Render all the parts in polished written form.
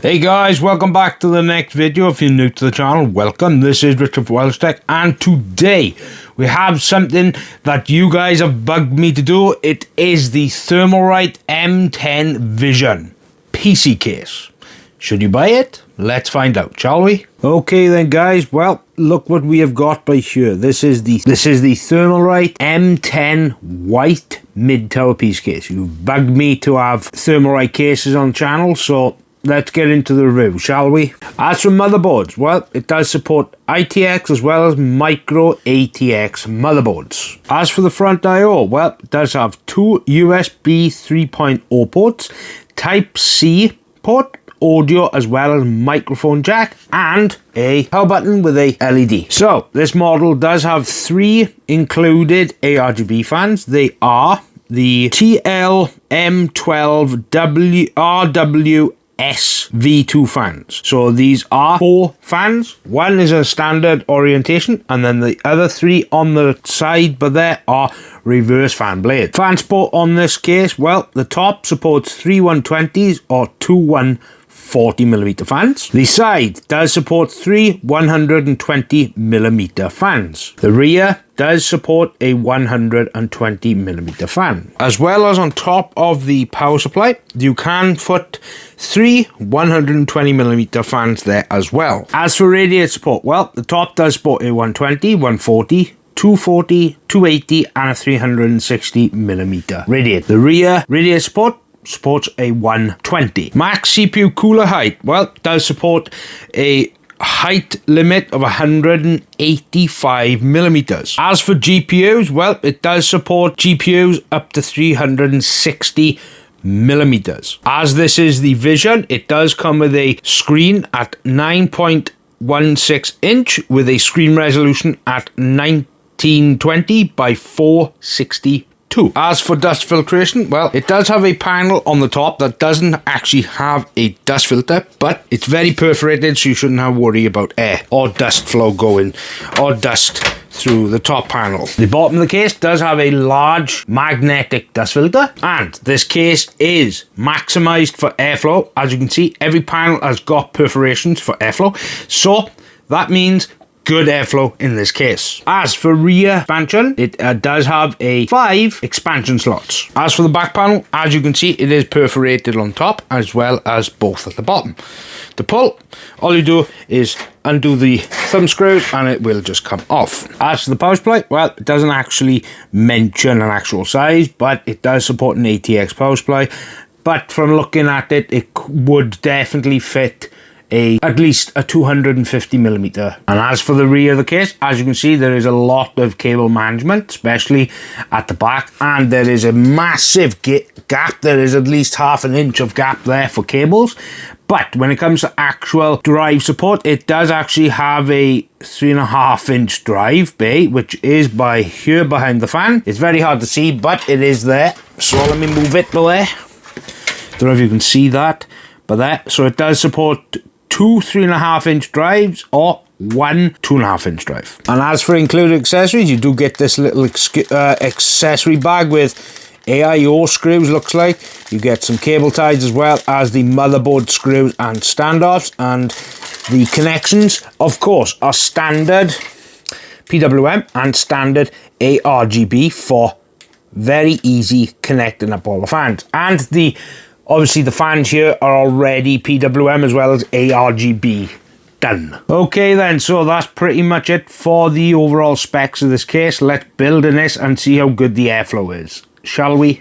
Hey guys, welcome back to the next video. If you're new to the channel, welcome. This is Richard from WELSHYTECH, and today we have something that you guys have bugged me to do. It is the Thermalright M10 Vision PC case. Should you buy it? Let's find out, shall we? Okay then guys, well, look what we have got by here. This is the Thermalright M10 white mid-tower PC case. You've bugged me to have Thermalright cases on the channel, so let's get into the review, shall we? As for motherboards, well, it does support ITX as well as Micro-ATX motherboards. As for the front I/O, well, it does have two USB 3.0 ports, Type-C port, audio as well as microphone jack, and a power button with a LED. So, this model does have three included ARGB fans. They are the TL-M10W V2 fans. So these are 4 fans. One is a standard orientation, and then the other 3 on the side, but there are reverse fan blades. Fan support on this case, well, the top supports 3 120s or 2 140mm fans. The side does support 3 120mm fans. The rear does support a 120mm fan. As well as on top of the power supply, you can put 3 120mm fans there as well. As for radiator support, well, the top does support a 120, 140, 240, 280 and a 360mm radiator. The rear radiator support supports a 120. Max CPU cooler height, well, does support a height limit of 185mm. As for GPUs, well, it does support GPUs up to 360mm. As this is the Vision, it does come with a screen at 9.16 inch with a screen resolution at 1920 by 462. As for dust filtration, well, it does have a panel on the top that doesn't actually have a dust filter, but it's very perforated, so you shouldn't have to worry about air or dust flow going or dust through the top panel. The bottom of the case does have a large magnetic dust filter, and this case is maximized for airflow. As you can see, every panel has got perforations for airflow, so that means good airflow in this case. As for rear expansion, it does have 5 expansion slots. As for the back panel, as you can see, it is perforated on top as well as both at the bottom. To pull, all you do is undo the thumb screws and it will just come off. As for the power supply, well, it doesn't actually mention an actual size, but it does support an ATX power supply. But from looking at it, it would definitely fit at least a 250mm. And as for the rear of the case, as you can see, there is a lot of cable management, especially at the back, and there is a massive gap. There is at least ½ inch of gap there for cables. But when it comes to actual drive support, it does actually have a 3.5 inch drive bay, which is by here behind the fan. It's very hard to see, but it is there. So let me move it there. Don't know if you can see that, but there. So it does support 2 3.5 inch drives or 1 2.5 inch drive. And as for included accessories, you do get this little accessory bag with AIO screws, looks like. You get some cable ties as well as the motherboard screws and standoffs, and the connections, of course, are standard PWM and standard ARGB for very easy connecting up all the fans. And obviously the fans here are already PWM as well as ARGB done. Okay then, so that's pretty much it for the overall specs of this case. Let's build in this and see how good the airflow is, shall we?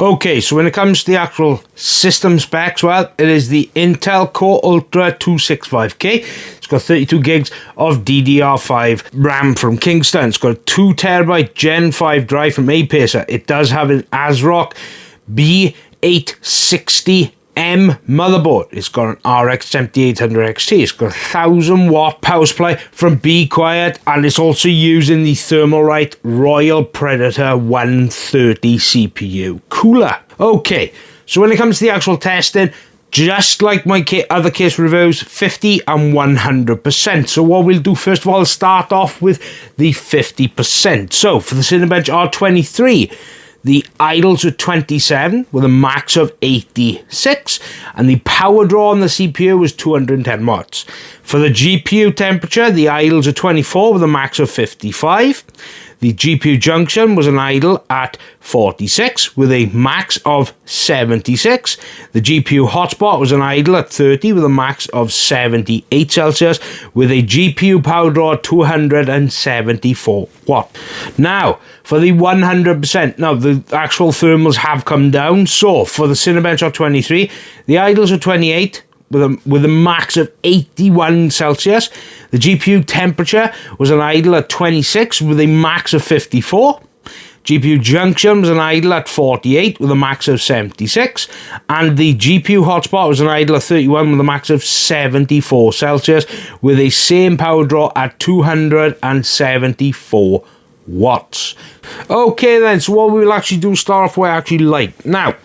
Okay, so when it comes to the actual system specs, well, it is the Intel Core Ultra 265K. It's got 32 gigs of DDR5 RAM from Kingston. It's got a 2TB Gen 5 drive from Apacer. It does have an ASRock B860M motherboard. It's got an RX 7800 XT. It's got a 1000-watt power supply from Be Quiet, and it's also using the Thermalright Royal Predator 130 CPU cooler. Okay, so when it comes to the actual testing, just like my other case reviews, 50 and 100%. So what we'll do first of all is start off with the 50%. So for the Cinebench R23, the idles are 27 with a max of 86, and the power draw on the CPU was 210 watts. For the GPU temperature, the idles are 24 with a max of 55. The GPU junction was an idle at 46 with a max of 76. The GPU hotspot was an idle at 30 with a max of 78 Celsius with a GPU power draw 274 watt. Now, for the 100%, now the actual thermals have come down. So, for the Cinebench R23, the idles are 28 with a max of 81 Celsius. The GPU temperature was an idle at 26 with a max of 54. GPU junction was an idle at 48 with a max of 76. And the GPU hotspot was an idle at 31 with a max of 74 Celsius with a same power draw at 274 watts. Okay then, so what we'll actually do, start off what I actually like. Now,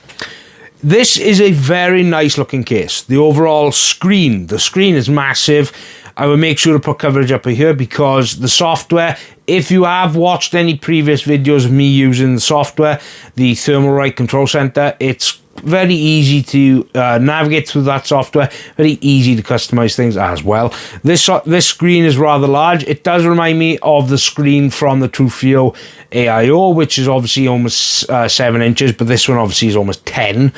this is a very nice looking case. The overall screen, the screen is massive. I will make sure to put coverage up here because the software, if you have watched any previous videos of me using the software, the Thermalright Control Center, it's very easy to navigate through that software, very easy to customize things as well. This screen is rather large. It does remind me of the screen from the Trufio AIO, which is obviously almost 7 inches, but this one obviously is almost 10.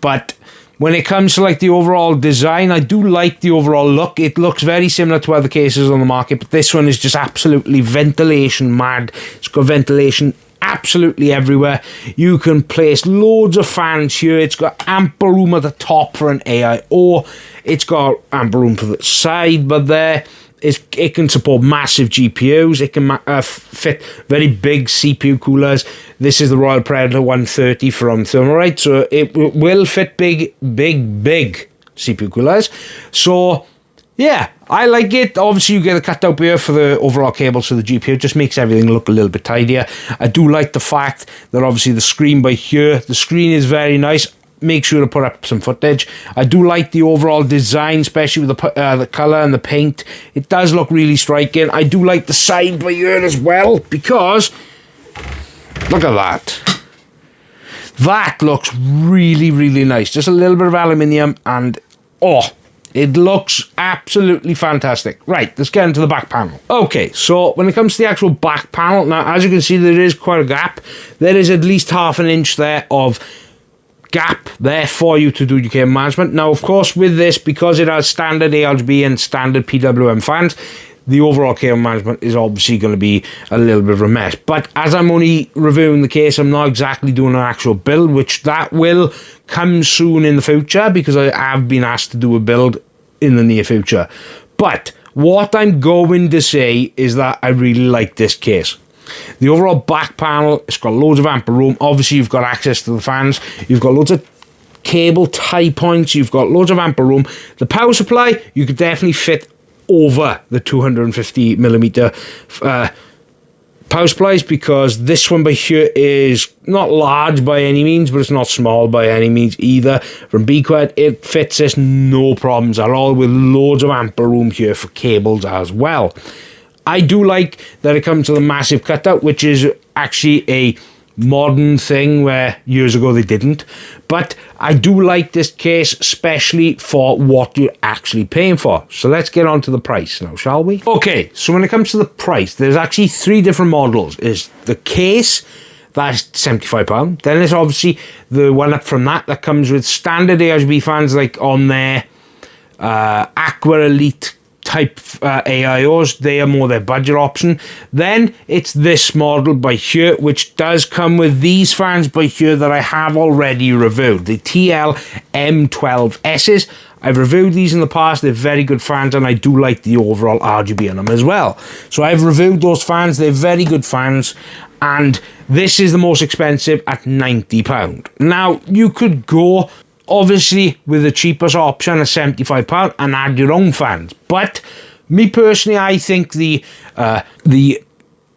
But when it comes to like the overall design, I do like the overall look. It looks very similar to other cases on the market, but this one is just absolutely ventilation mad. It's got ventilation absolutely everywhere. You can place loads of fans here. It's got ample room at the top for an AIO. It's got ample room for the side, but it can support massive GPUs. It can fit very big CPU coolers. This is the Royal Predator 130 from Thermalright, so it will fit big CPU coolers. So yeah, I like it. Obviously, you get a cutout here for the overall cables for the GPU. It just makes everything look a little bit tidier. I do like the fact that obviously the screen by here, the screen is very nice. Make sure to put up some footage. I do like the overall design, especially with the colour and the paint. It does look really striking. I do like the side by here as well because look at that. That looks really, really nice. Just a little bit of aluminium and it looks absolutely fantastic. Right, let's get into the back panel. Okay, so when it comes to the actual back panel, now as you can see, there is quite a gap. There is at least half an inch there of gap there for you to do your cable management. Now, of course, with this, because it has standard ARGB and standard PWM fans, the overall cable management is obviously going to be a little bit of a mess. But as I'm only reviewing the case, I'm not exactly doing an actual build, which that will come soon in the future because I have been asked to do a build in the near future. But what I'm going to say is that I really like this case. The overall back panel, it's got loads of ample room. Obviously, you've got access to the fans. You've got loads of cable tie points. You've got loads of ample room. The power supply, you could definitely fit over the 250mm power supplies because this one by here is not large by any means, but it's not small by any means either. From Be Quiet, it fits this no problems at all with loads of ample room here for cables as well. I do like that it comes with a massive cutout, which is actually a modern thing where years ago they didn't. But I do like this case, especially for what you're actually paying for. So let's get on to the price now, shall we? Okay, so when it comes to the price, there's actually 3 different models. Is the case, that's £75. Then there's obviously the one up from that comes with standard ARGB fans like on there, Aqua Elite type AIOs. They are more their budget option. Then it's this model by here, which does come with these fans by here that I have already reviewed, the TL-M10Ws. I've reviewed these in the past. They're very good fans, and I do like the overall RGB on them as well. So I've reviewed those fans. They're very good fans, and this is the most expensive at £90. Now, you could go, obviously, with the cheapest option at £75 and add your own fans. But me personally, I think the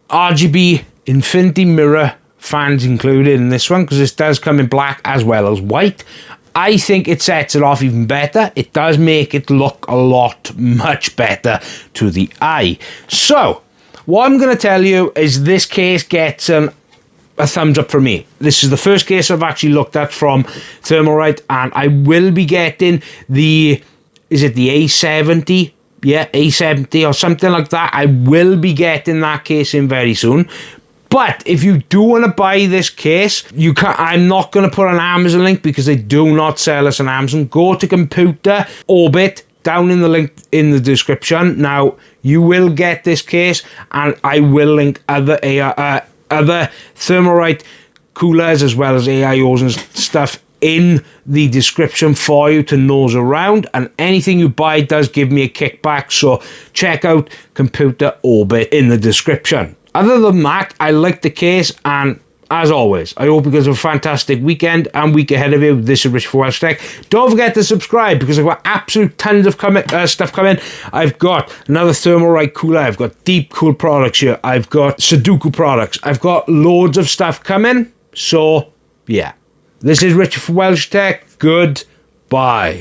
RGB infinity mirror fans included in this one, because this does come in black as well as white, I think it sets it off even better. It does make it look much better to the eye. So what I'm going to tell you is this case gets a thumbs up for me. This is the first case I've actually looked at from Thermalright, and I will be getting the, is it the A70? Yeah, A70 or something like that. I will be getting that case in very soon. But if you do want to buy this case, you can. I'm not going to put an Amazon link because they do not sell us on Amazon. Go to Computer Orbit, down in the link in the description. Now, you will get this case, and I will link other Thermalright coolers as well as AIOs and stuff in the description for you to nose around, and anything you buy does give me a kickback, so check out Computer Orbit in the description. Other than that, I like the case, and as always, I hope you guys have a fantastic weekend and week ahead of you. This is Rich for WELSHYTECH. Don't forget to subscribe, because I've got absolute tons of stuff coming. I've got another Thermalright cooler. I've got deep cool products here. I've got Sudoku products. I've got loads of stuff coming. So, yeah. This is Rich for WELSHYTECH. Goodbye.